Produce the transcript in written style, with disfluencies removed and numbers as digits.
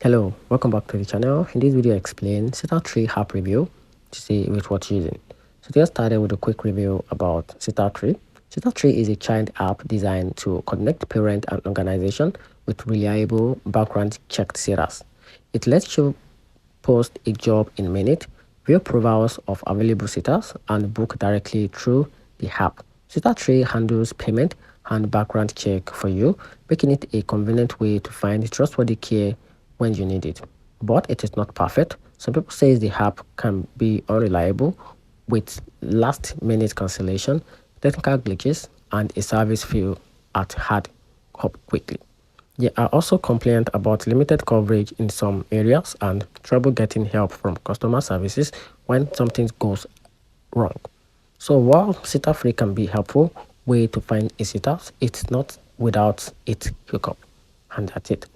Hello, welcome back to the channel. In this video I explain SitterTree app review to see with what using. So to get started with a quick review about SitterTree. SitterTree is a child app designed to connect parent and organization with reliable background checked sitters. It lets you post a job in minutes, view profiles of available sitters, and book directly through the app. SitterTree handles payment and background check for you, making it a convenient way to find trustworthy care when you need it. But it is not perfect. Some people say the app can be unreliable with last-minute cancellation, technical glitches, and a service fee at hard up quickly. They are also complained about limited coverage in some areas and trouble getting help from customer services when something goes wrong. So while SitterTree can be a helpful way to find a sitter, it's not without its hiccup. And that's it.